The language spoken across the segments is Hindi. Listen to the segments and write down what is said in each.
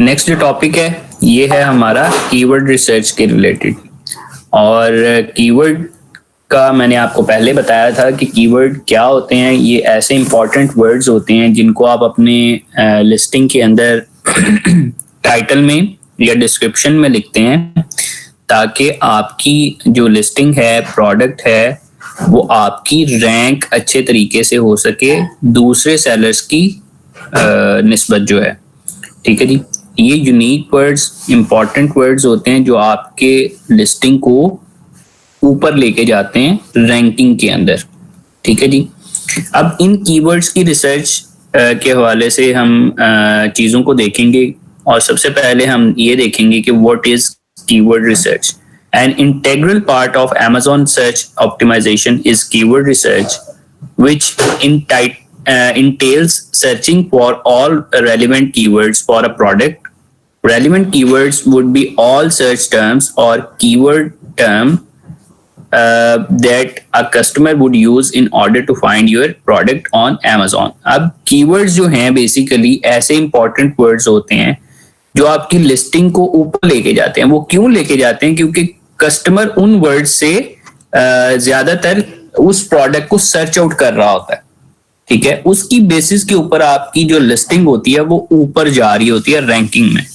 नेक्स्ट जो टॉपिक है ये है हमारा कीवर्ड रिसर्च के रिलेटेड। और कीवर्ड का मैंने आपको पहले बताया था कि कीवर्ड क्या होते हैं। ये ऐसे इंपॉर्टेंट वर्ड्स होते हैं जिनको आप अपने लिस्टिंग के अंदर टाइटल में या डिस्क्रिप्शन में लिखते हैं ताकि आपकी जो लिस्टिंग है, प्रोडक्ट है, वो आपकी रैंक अच्छे तरीके से हो सके दूसरे सेलर्स की निस्बत जो है। ठीक है जी, ये यूनिक वर्ड्स, इंपॉर्टेंट वर्ड्स होते हैं जो आपके लिस्टिंग को ऊपर लेके जाते हैं रैंकिंग के अंदर। ठीक है जी, अब इन कीवर्ड्स की रिसर्च के हवाले से हम चीज़ों को देखेंगे और सबसे पहले हम ये देखेंगे कि what is keyword research. An integral part of Amazon search optimization is keyword research, which entails searching for all relevant keywords for a product. Relevant keywords would be all search terms or keyword term that a customer would use in order to find your product on Amazon. अब keywords जो हैं basically ऐसे important words होते हैं जो आपकी लिस्टिंग को ऊपर लेके जाते हैं। वो क्यों लेके जाते हैं? क्योंकि कस्टमर उन वर्ड से ज्यादातर उस प्रोडक्ट को सर्च आउट कर रहा होता है। ठीक है, उसकी बेसिस के ऊपर आपकी जो लिस्टिंग होती है वो ऊपर जा रही होती है रैंकिंग में।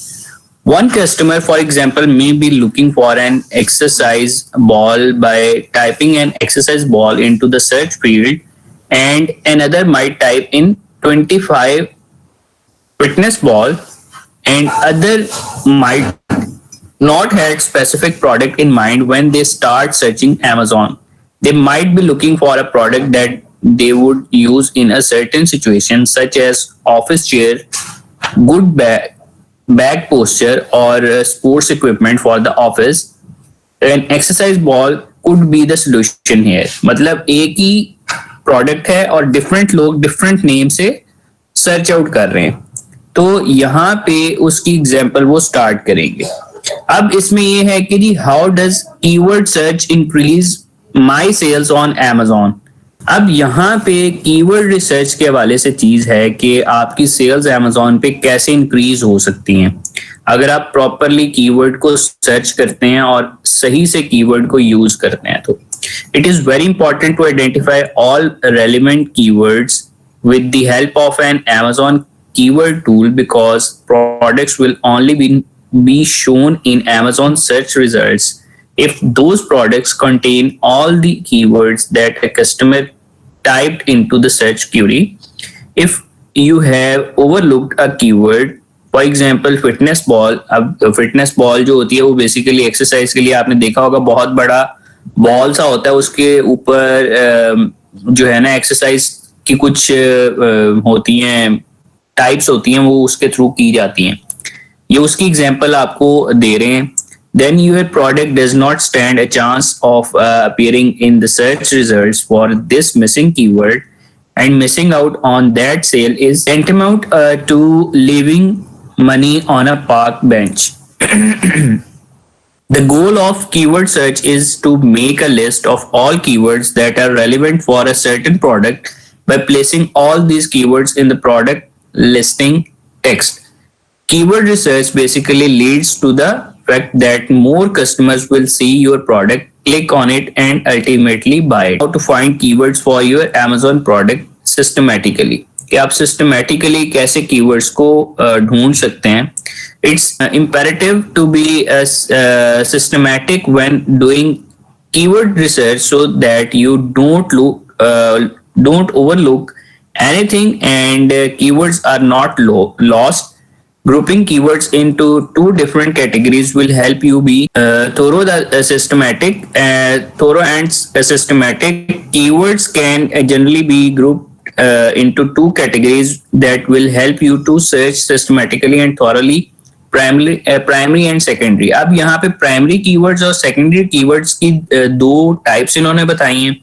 One customer, for example, may be looking for an exercise ball by typing an exercise ball into the search field, and another might type in 25 fitness ball, and other might not had specific product in mind when they start searching Amazon. They might be looking for a product that they would use in a certain situation, such as office chair, good back posture, or sports equipment for the office. An exercise ball could be the solution here. मतलब एक ही प्रोडक्ट है और डिफरेंट लोग डिफरेंट नेम से सर्च आउट कर रहे हैं, तो यहाँ पे उसकी एग्जाम्पल वो स्टार्ट करेंगे। अब इसमें ये है कि जी how does keyword search increase my sales on Amazon। अब यहाँ पे कीवर्ड रिसर्च के हवाले से चीज है कि आपकी सेल्स Amazon पे कैसे इंक्रीज हो सकती हैं अगर आप प्रॉपरली कीवर्ड को सर्च करते हैं और सही से कीवर्ड को यूज करते हैं। तो it is very important to identify all relevant keywords with the help of an Amazon keyword tool, because products will only be shown in Amazon search results if those products contain all the keywords that a customer typed into the search query. If you have overlooked a keyword, for example fitness ball, अब fitness ball जो होती है वो बेसिकली एक्सरसाइज के लिए आपने देखा होगा बहुत बड़ा बॉल सा होता है, उसके ऊपर जो है ना एक्सरसाइज की कुछ होती हैं, टाइप्स होती हैं, वो उसके थ्रू की जाती हैं। ये उसकी एग्जांपल आपको दे रहे हैं। Then your product does not stand a chance of appearing in the search results for this missing keyword, and missing out on that sale is tantamount to leaving money on a park bench. The goal of keyword search is to make a list of all keywords that are relevant for a certain product by placing all these keywords in the product listing text. Keyword research basically leads to the fact that more customers will see your product, click on it, and ultimately buy it. How to find keywords for your Amazon product systematically. कि आप systematically कैसे keywords को ढूंढ सकते हैं. It's imperative to be systematic when doing keyword research so that you don't overlook anything and keywords are not lost. Grouping keywords into two different categories will help you be thorough and systematic. Keywords can generally be grouped into two categories that will help you to search systematically and thoroughly. Primary and secondary. अब यहाँ पे प्राइमरी कीवर्ड्स और सेकेंडरी कीवर्ड्स की दो टाइप्स इन्होंने बताई हैं।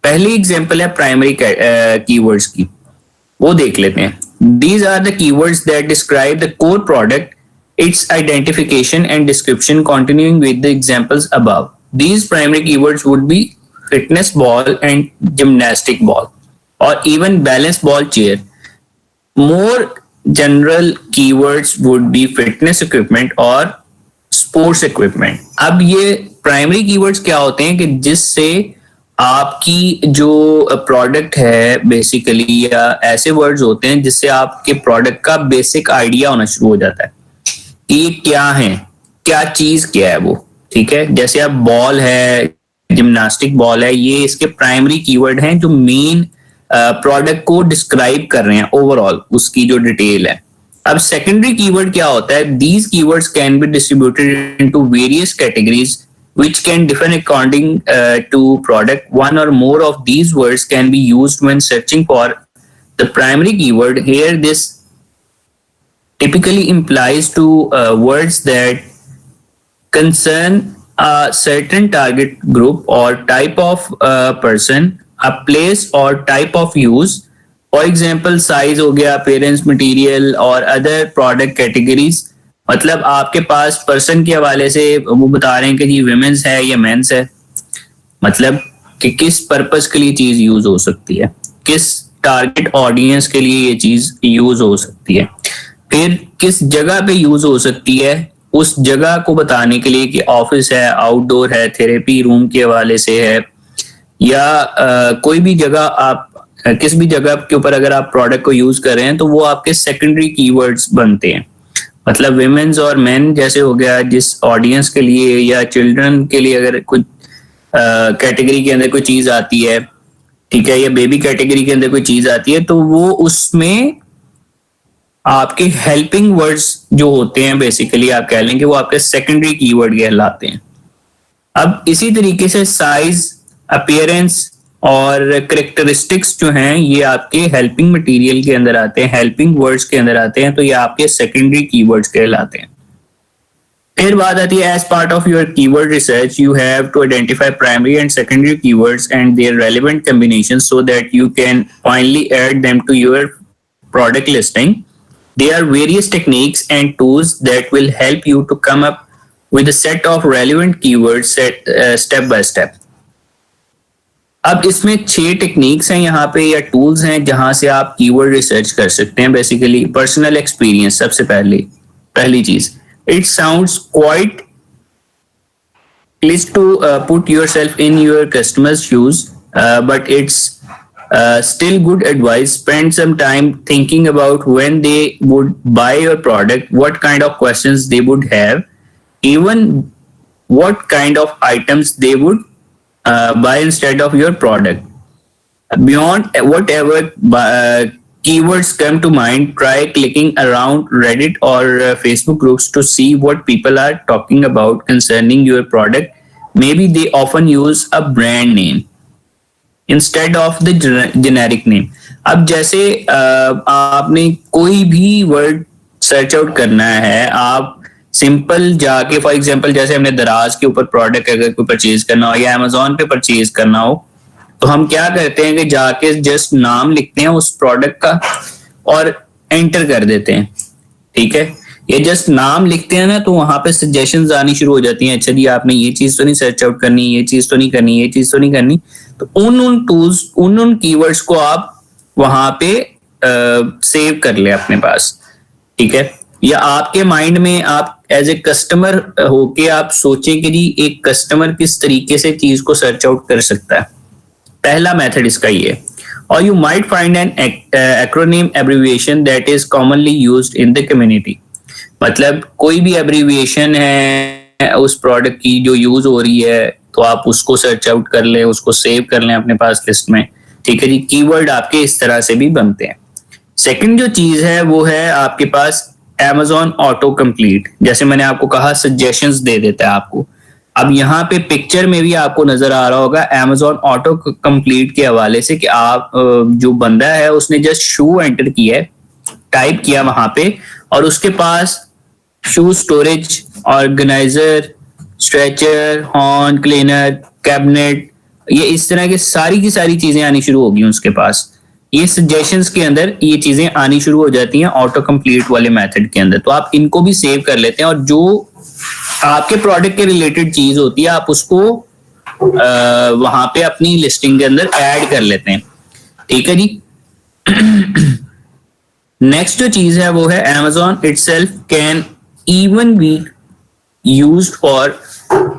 पहली एग्जांपल है प्राइमरी कीवर्ड्स की, वो देख लेते हैं। These are the keywords that describe the core product, its identification and description, continuing with the examples above. These primary keywords would be fitness ball and gymnastic ball, or even balance ball chair. More general keywords would be fitness equipment और स्पोर्ट्स इक्विपमेंट। अब ये प्राइमरी कीवर्ड्स क्या होते हैं कि जिससे आपकी जो प्रोडक्ट है बेसिकली, या ऐसे वर्ड्स होते हैं जिससे आपके प्रोडक्ट का बेसिक आइडिया होना शुरू हो जाता है कि ये क्या है, क्या चीज क्या है वो। ठीक है, जैसे अब बॉल है, जिम्नास्टिक बॉल है, ये इसके प्राइमरी कीवर्ड हैं जो मेन प्रोडक्ट को डिस्क्राइब कर रहे हैं, ओवरऑल उसकी जो डिटेल है। अब सेकेंडरी कीवर्ड क्या होता है? These keywords can be distributed into various categories which can differ according to product. One or more of these words can be used when searching for the primary keyword. Here this typically implies to words that concern a certain target group or type of person, a place or type of use. For example, size हो गया, appearance, material or other product categories. मतलब आपके पास पर्सन के हवाले से वो बता रहे हैं कि जी विमेंस है या मेंस है, मतलब कि किस पर्पस के लिए चीज यूज हो सकती है, किस टारगेट ऑडियंस के लिए ये चीज यूज हो सकती है, फिर किस जगह पे यूज हो सकती है, उस जगह को बताने के लिए कि ऑफिस है, आउटडोर है, थेरेपी रूम के हवाले से है, या कोई भी जगह आप किस भी जगह के ऊपर अगर आप प्रोडक्ट को यूज कर रहे हैं तो वो आपके सेकेंडरी कीवर्ड्स बनते हैं। मतलब विमेन्स और मेन जैसे हो गया, जिस ऑडियंस के लिए या चिल्ड्रन के लिए अगर कुछ कैटेगरी के अंदर कोई चीज आती है, ठीक है, या बेबी कैटेगरी के अंदर कोई चीज आती है, तो वो उसमें आपके हेल्पिंग वर्ड्स जो होते हैं बेसिकली आप कह लेंगे वो आपके सेकेंडरी कीवर्ड कहलाते हैं। अब इसी तरीके से साइज, अपीयरेंस और करेक्टरिस्टिक्स जो हैं ये आपके हेल्पिंग मटेरियल के अंदर आते हैं, हेल्पिंग वर्ड्स के अंदर आते हैं, तो ये आपके सेकेंडरी कीवर्ड्स कहलाते हैं। फिर बात आती है, as part of your keyword research you have to identify primary and secondary keywords and their relevant combinations so that you can finally add them to your product listing. There are various techniques and tools that will help you to come up with a set of relevant keywords step by step. अब इसमें 6 टेक्निक्स हैं यहाँ पे या टूल्स हैं जहां से आप कीवर्ड रिसर्च कर सकते हैं। बेसिकली पर्सनल एक्सपीरियंस सबसे पहली चीज, it sounds quite please to put yourself in your customers shoes, but it's still good advice. Spend some time thinking about when they would buy your product, what kind of questions they would have, even what kind of items they would buy instead of your product. Beyond whatever keywords come to mind, try clicking around Reddit or Facebook groups to see what people are talking about concerning your product. Maybe they often use a brand name instead of the generic name. अब जैसे आपने कोई भी वर्ड सर्च आउट करना है, आप सिंपल जाके फॉर एग्जांपल जैसे हमने दराज के ऊपर प्रोडक्ट अगर कोई परचेज करना हो या अमेजोन पे परचेज करना हो, तो हम क्या करते हैं कि जाके जस्ट नाम लिखते हैं उस प्रोडक्ट का और एंटर कर देते हैं। ठीक है, ये जस्ट नाम लिखते हैं ना, तो वहां पे सजेशंस आनी शुरू हो जाती हैं। अच्छा जी, आपने ये चीज तो नहीं सर्च आउट करनी, ये चीज तो नहीं करनी, ये चीज तो नहीं करनी। तो उन टूल्स, उन कीवर्ड्स को आप वहां पे सेव कर ले अपने पास। ठीक है, या आपके माइंड में आप एज ए कस्टमर होके आप सोचें कि जी एक कस्टमर किस तरीके से चीज को सर्च आउट कर सकता है। पहला मेथड इसका ये है। और you might find an acronym abbreviation that is commonly used in the community. मतलब कोई भी एब्रिविएशन है उस प्रोडक्ट की जो यूज हो रही है, तो आप उसको सर्च आउट कर लें, उसको सेव कर लें अपने पास लिस्ट में। ठीक है जी, कीवर्ड आपके इस तरह से भी बनते हैं। सेकंड जो चीज है वो है आपके पास Amazon ऑटो कंप्लीट। जैसे मैंने आपको कहा सजेशंस दे देता है आपको। अब यहाँ पे पिक्चर में भी आपको नजर आ रहा होगा Amazon ऑटो कंप्लीट के हवाले से कि आप जो बंदा है उसने जस्ट शू एंटर किया है, टाइप किया वहां पे, और उसके पास shoe storage, organizer, stretcher, horn cleaner, cabinet, ये इस तरह के सारी की सारी चीजें आनी शुरू होगी उसके पास। ये सजेशंस के अंदर ये चीजें आनी शुरू हो जाती हैं ऑटो कंप्लीट वाले मेथड के अंदर। तो आप इनको भी सेव कर लेते हैं और जो आपके प्रोडक्ट के रिलेटेड चीज होती है आप उसको वहां पे अपनी लिस्टिंग के अंदर ऐड कर लेते हैं। ठीक है जी। नेक्स्ट जो चीज है वो है Amazon itself can even be used for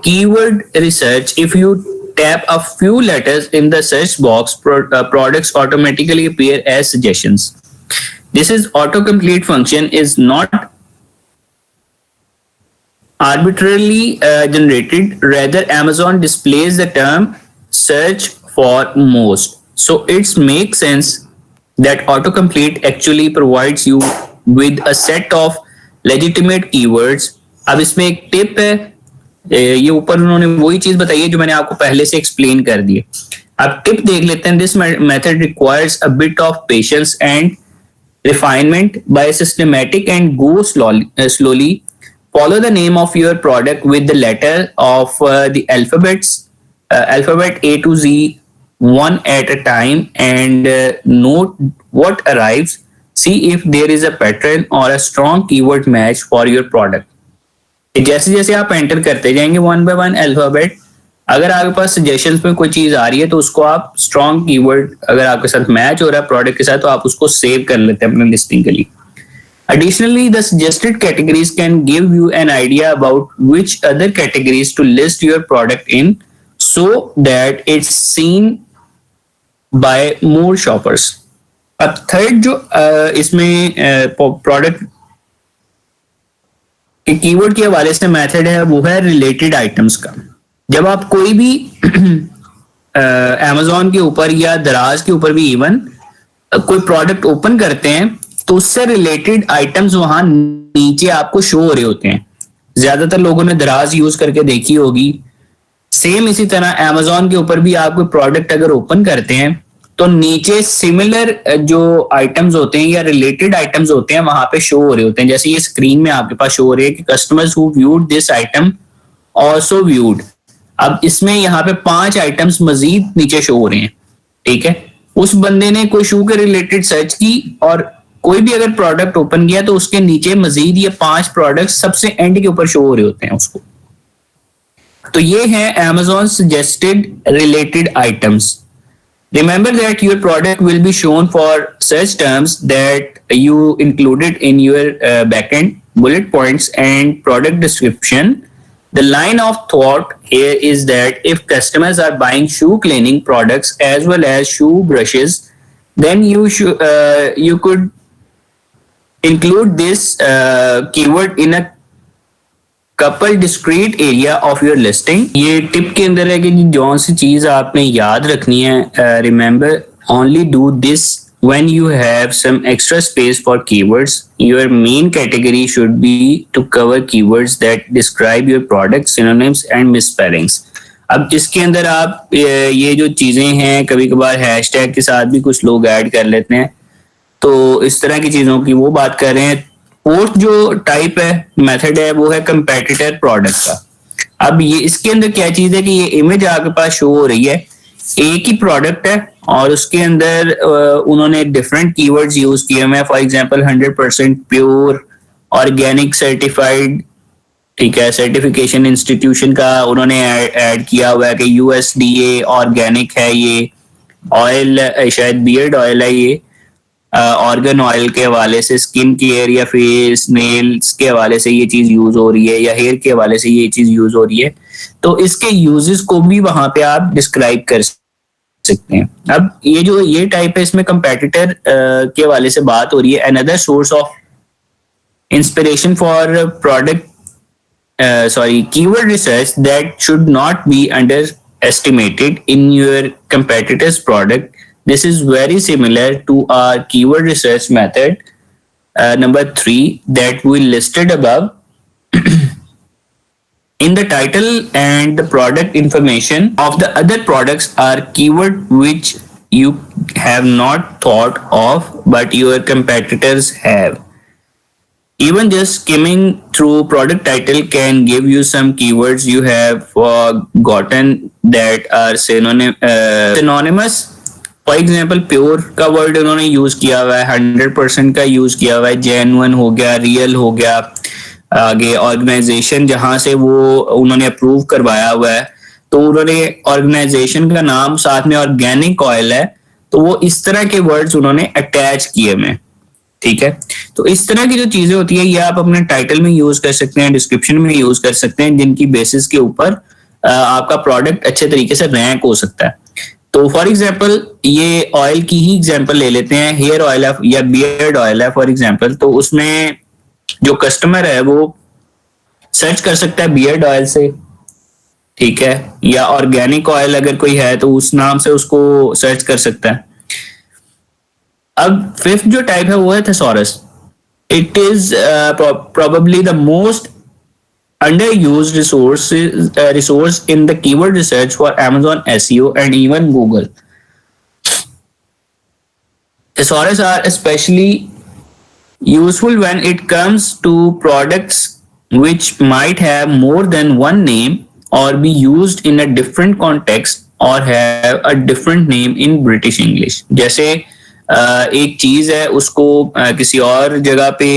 keyword research. If you tap a few letters in the search box, products automatically appear as suggestions. This is autocomplete function is not arbitrarily generated. Rather, Amazon displays the term search for most. So it makes sense that autocomplete actually provides you with a set of legitimate keywords. अब इसमें एक टिप है, ये ऊपर उन्होंने वही चीज बताई है जो मैंने आपको पहले से एक्सप्लेन कर दी है. अब टिप देख लेते हैं. This method requires a bit of patience and refinement by systematic and go slowly. Follow the name of your product with the letter of the alphabet A to Z, one at a time, and note what arrives. See if there is a pattern or a strong keyword match for your product. जैसे जैसे आप एंटर करते जाएंगे वन बाय वन अल्फाबेट, अगर आपके पास सजेशंस में कोई चीज आ रही है तो उसको आप स्ट्रॉन्ग कीवर्ड अगर आपके साथ मैच हो रहा है प्रोडक्ट के साथ तो आप उसको सेव कर लेते हैं अपने लिस्टिंग के लिए. Additionally, the suggested categories can give you an idea about which other categories to list your product in so that it's seen by more shoppers. अब थर्ड जो इसमें प्रोडक्ट के कीवर्ड के हवाले से मेथड है वो है रिलेटेड आइटम्स का. जब आप कोई भी Amazon के ऊपर या दराज के ऊपर भी इवन कोई प्रोडक्ट ओपन करते हैं तो उससे रिलेटेड आइटम्स वहां नीचे आपको शो हो रहे होते हैं. ज्यादातर लोगों ने दराज यूज करके देखी होगी. सेम इसी तरह Amazon के ऊपर भी आप कोई प्रोडक्ट अगर ओपन करते हैं तो नीचे सिमिलर जो आइटम्स होते हैं या रिलेटेड आइटम्स होते हैं वहां पे शो हो रहे होते हैं. जैसे ये स्क्रीन में आपके पास शो हो रहे हैं कि customers who viewed this item also viewed. अब इसमें यहाँ पे 5 आइटम्स मजीद नीचे शो हो रहे हैं. ठीक है, उस बंदे ने कोई शू के रिलेटेड सर्च की और कोई भी अगर प्रोडक्ट ओपन किया तो उसके नीचे मजीद ये 5 प्रोडक्ट सबसे एंड के ऊपर शो हो रहे होते हैं उसको. तो ये है Amazon suggested related items. Remember that your product will be shown for search terms that you included in your backend bullet points and product description. The line of thought here is that if customers are buying shoe cleaning products as well as shoe brushes, then you could include this keyword in a couple discrete area of your listing. ये टिप के अंदर है कि जौन सी चीज आपने याद रखनी है. Remember, only do this when you have some extra space for keywords. Your main category should be to cover keywords that describe your product, synonyms and misspellings. अब इसके अंदर आप ये जो चीजें हैं कभी कभार हैशटैग के साथ भी कुछ लोग ऐड कर लेते हैं, तो इस तरह की चीजों की वो बात कर रहे हैं. फोर्थ जो टाइप है मेथड है वो है कंपेटिटर प्रोडक्ट का. अब ये इसके अंदर क्या चीज है कि ये इमेज आपके पास शो हो रही है, एक ही प्रोडक्ट है और उसके अंदर उन्होंने डिफरेंट कीवर्ड्स यूज किए हुए हैं. For example 100% pure organic certified, ठीक है, सर्टिफिकेशन इंस्टीट्यूशन का उन्होंने ऐड किया हुआ है कि USDA ऑर्गेनिक है. ये ऑयल शायद बियर्ड ऑयल है, ये ऑर्गन ऑयल के हवाले से, स्किन केयर या फेस नेल्स के हवाले से ये चीज यूज हो रही है या हेयर के हवाले से ये चीज यूज हो रही है. तो इसके यूजेस को भी वहां पे आप डिस्क्राइब कर सकते हैं. अब ये टाइप है इसमें कंपेटिटर के हवाले से बात हो रही है. Another source of inspiration for product keyword research that should not be underestimated in your competitor's product. This is very similar to our keyword research method number 3 that we listed above. In the title and the product information of the other products are keyword which you have not thought of but your competitors have. Even just skimming through product title can give you some keywords you have forgotten that are synonymous. For example pure का वर्ड उन्होंने यूज किया हुआ है, 100% का यूज किया हुआ है, जेन्युइन हो गया, रियल हो गया. आगे ऑर्गेनाइजेशन जहां से वो उन्होंने अप्रूव करवाया हुआ है तो उन्होंने ऑर्गेनाइजेशन का नाम साथ में ऑर्गेनिक ऑयल है, तो वो इस तरह के वर्ड्स उन्होंने अटैच किए हुए. ठीक है, तो इस तरह की जो चीजें होती है ये आप अपने टाइटल में यूज कर सकते हैं, डिस्क्रिप्शन में यूज कर सकते हैं, जिनकी बेसिस के ऊपर आपका प्रोडक्ट अच्छे तरीके से रैंक हो सकता है। तो फॉर एग्जाम्पल ये ऑयल की ही एग्जाम्पल ले लेते हैं, हेयर ऑयल है या बियर्ड ऑयल है फॉर एग्जाम्पल, तो उसमें जो कस्टमर है वो सर्च कर सकता है बियर्ड ऑयल से, ठीक है, या ऑर्गेनिक ऑयल अगर कोई है तो उस नाम से उसको सर्च कर सकता है। अब फिफ्थ जो टाइप है वो है thesaurus. It is probably the most underused resource in the keyword research for Amazon SEO and even Google. Thesaurus are especially useful when it comes to products which might have more than one name or be used in a different context or have a different name in British English. जैसे एक चीज है उसको किसी और जगह पे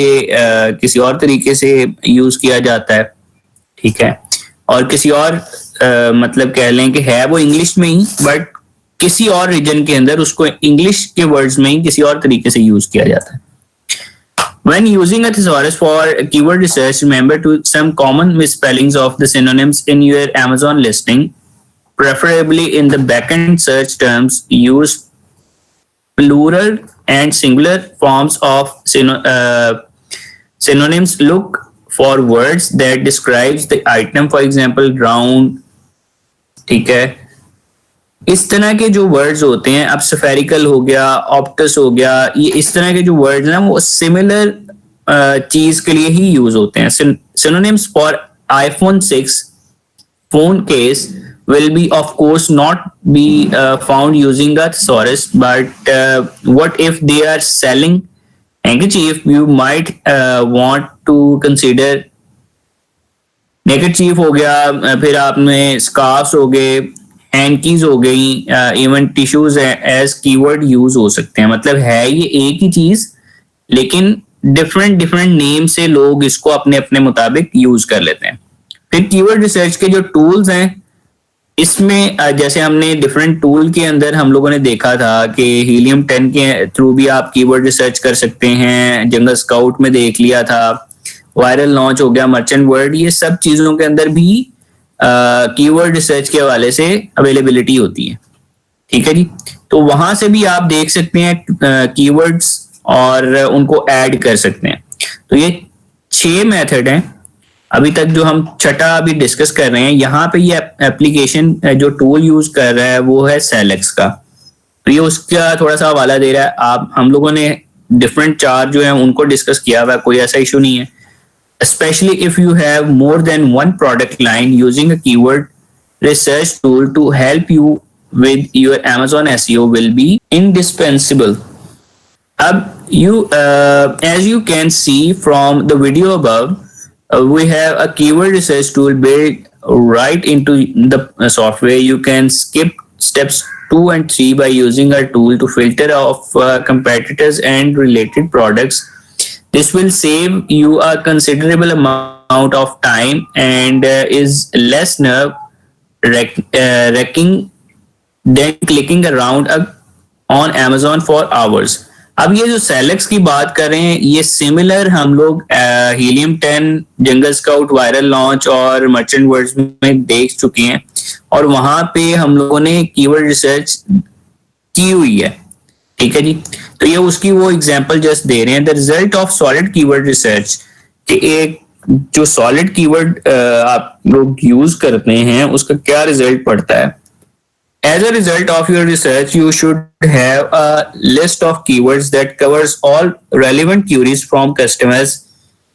किसी और तरीके से यूज किया जाता है, ठीक है, और किसी और मतलब कह लें कि है वो इंग्लिश में ही बट किसी और रीजन के अंदर उसको इंग्लिश के वर्ड्स में ही किसी और तरीके से यूज किया जाता है। When using a thesaurus for keyword research, remember to some common misspellings of the synonyms in your Amazon listing. Preferably in the backend search terms, use plural and singular forms of synonyms. Look for words that describes the item, for example round, ठीक है, इस तरह के जो वर्ड्स होते हैं, अब सफेरिकल हो गया, ऑप्टस हो गया, ये इस तरह के जो वर्ड्स हैं वो सिमिलर चीज के लिए ही यूज होते हैं। Synonyms for iPhone 6 phone case will be of course not be found using a thesaurus, but what if they are selling handkerchief? You might want to consider handkerchief हो गया, फिर आपने scarves हो गए, हैंकीज हो गई, even tissues as keyword use हो सकते हैं। मतलब है ये एक ही चीज लेकिन डिफरेंट नेम से लोग इसको अपने अपने मुताबिक यूज कर लेते हैं। फिर कीवर्ड रिसर्च के जो टूल्स हैं इसमें जैसे हमने डिफरेंट टूल के अंदर हम लोगों ने देखा था कि हीलियम 10 के थ्रू भी आप कीवर्ड रिसर्च कर सकते हैं, जंगल स्काउट में देख लिया था, वायरल लॉन्च हो गया, मर्चेंट वर्ड, ये सब चीजों के अंदर भी कीवर्ड रिसर्च के हवाले से अवेलेबिलिटी होती है, ठीक है जी। तो वहां से भी आप देख सकते हैं कीवर्ड्स और उनको ऐड कर सकते हैं। तो ये 6 मेथड हैं अभी तक जो हम छठा अभी डिस्कस कर रहे हैं। यहाँ पे ये एप्लीकेशन जो टूल यूज कर रहा है वो है सेलेक्स का, तो ये उसका थोड़ा सा हवाला दे रहा है। आप हम लोगों ने डिफरेंट 4 जो है उनको डिस्कस किया हुआ है, कोई ऐसा इशू नहीं है। Especially if you have more than one product line, using a keyword research tool to help you with your Amazon SEO will be indispensable. As you can see from the video above, we have a keyword research tool built right into the software. You can skip steps 2 and 3 by using our tool to filter off competitors and related products. This will save you a considerable amount of time and is less nerve wracking than clicking around on Amazon for hours. अब ये जो सेलेक्स की बात कर रहे हैं ये सिमिलर हम लोग हीलियम 10, जंगल स्काउट, वायरल लॉन्च और मर्चेंट वर्ड्स में देख चुके हैं और वहां पे हम लोगों ने कीवर्ड रिसर्च की हुई है, ठीक है जी। तो ये उसकी वो एग्जांपल जस्ट दे रहे हैं। The result of solid keyword research, कि एक जो सॉलिड कीवर्ड आप लोग यूज करते हैं उसका क्या रिजल्ट पड़ता है। As a result of your research, you should have a list of keywords that covers all relevant queries from customers.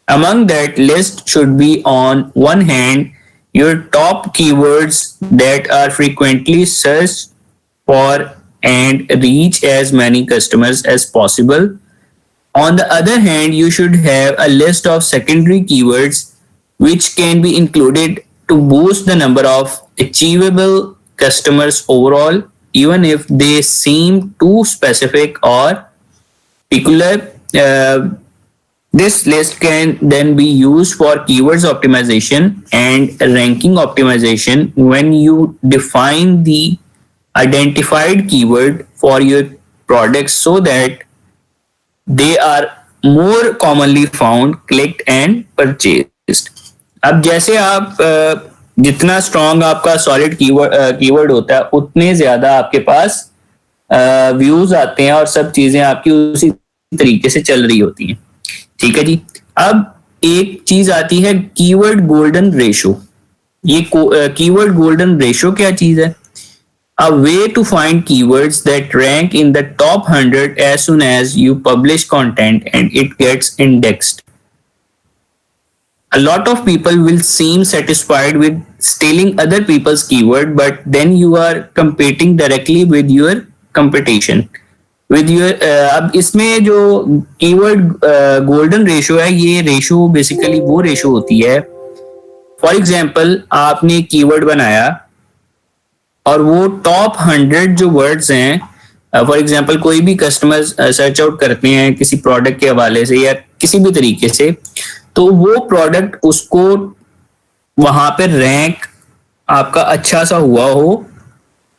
Among that list should be, on one hand, your top keywords that are frequently searched for and reach as many customers as possible. On the other hand, you should have a list of secondary keywords which can be included to boost the number of achievable customers overall, even if they seem too specific or peculiar. This list can then be used for keywords optimization and ranking optimization when you define the identified keyword for your products so that they are more commonly found, clicked and purchased. अब जैसे आप जितना स्ट्रॉन्ग आपका सॉलिड कीवर्ड होता है उतने ज्यादा आपके पास व्यूज आते हैं और सब चीजें आपकी उसी तरीके से चल रही होती हैं। ठीक है जी। अब एक चीज आती है कीवर्ड गोल्डन रेशो। ये कीवर्ड गोल्डन रेशो क्या चीज है? A way to find keywords that rank in the top 100 as soon as you publish content and it gets indexed. A lot of people will seem satisfied with stealing other people's keyword, but then you are competing directly with your competition. With your अब इसमें जो कीवर्ड गोल्डन रेशो है, ये रेशो बेसिकली वो रेशो होती है, फॉर एग्जाम्पल आपने कीवर्ड बनाया और वो टॉप 100 जो वर्ड्स हैं, फॉर एग्जांपल कोई भी कस्टमर सर्च आउट करते हैं किसी प्रोडक्ट के हवाले से या किसी भी तरीके से, तो वो प्रोडक्ट उसको वहां पर रैंक आपका अच्छा सा हुआ हो,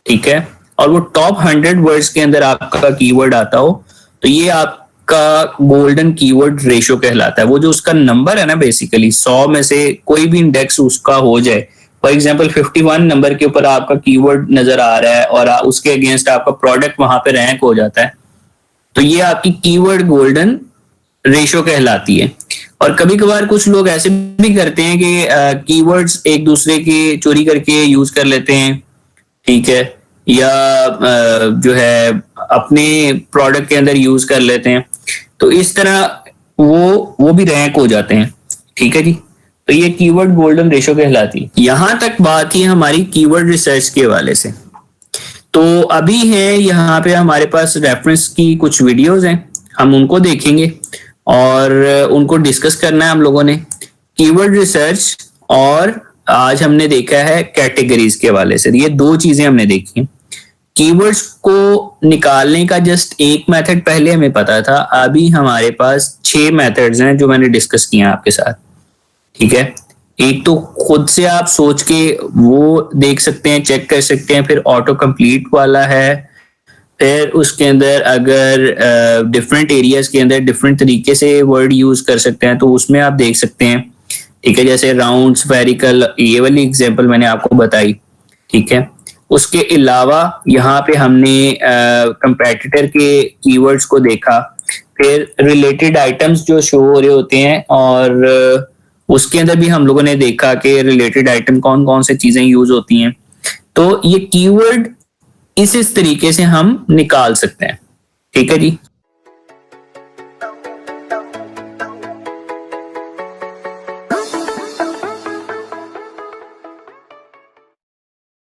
ठीक है, और वो टॉप 100 वर्ड्स के अंदर आपका कीवर्ड आता हो, तो ये आपका गोल्डन कीवर्ड रेशो कहलाता है। वो जो उसका नंबर है ना, बेसिकली 100 में से कोई भी इंडेक्स उसका हो जाए, फॉर एग्जाम्पल 51 नंबर के ऊपर आपका कीवर्ड नजर आ रहा है और उसके अगेंस्ट आपका प्रोडक्ट वहां पे रैंक हो जाता है, तो ये आपकी कीवर्ड गोल्डन रेशो कहलाती है। और कभी कभार कुछ लोग ऐसे भी करते हैं कि कीवर्ड्स एक दूसरे के चोरी करके यूज कर लेते हैं, ठीक है, या जो है अपने प्रोडक्ट के अंदर यूज कर लेते हैं, तो इस तरह वो भी रैंक हो जाते हैं। ठीक है जी। तो ये कीवर्ड गोल्डन रेशो कहलाती है। यहां तक बात ही हमारी कीवर्ड रिसर्च के हवाले से। तो अभी है यहाँ पे हमारे पास रेफरेंस की कुछ वीडियोस हैं, हम उनको देखेंगे और उनको डिस्कस करना है हम लोगों ने। कीवर्ड रिसर्च और आज हमने देखा है कैटेगरीज के हवाले से। ये दो चीजें हमने देखी। कीवर्ड्स को निकालने का जस्ट एक मेथड पहले हमें पता था, अभी हमारे पास 6 मेथड्स हैं जो मैंने डिस्कस किया आपके साथ। ठीक है। एक तो खुद से आप सोच के वो देख सकते हैं, चेक कर सकते हैं, फिर ऑटो कंप्लीट वाला है, फिर उसके अंदर अगर डिफरेंट एरियाज के अंदर डिफरेंट तरीके से वर्ड यूज कर सकते हैं तो उसमें आप देख सकते हैं। ठीक है, जैसे राउंड, स्फेरिकल, ये वाली एग्जांपल मैंने आपको बताई। ठीक है। उसके अलावा यहाँ पे हमने कंपेटिटर के कीवर्ड्स को देखा, फिर रिलेटेड आइटम्स जो शो हो रहे होते हैं और उसके अंदर भी हम लोगों ने देखा कि रिलेटेड आइटम कौन कौन से चीजें यूज होती हैं। तो ये कीवर्ड इस तरीके से हम निकाल सकते हैं। ठीक है जी।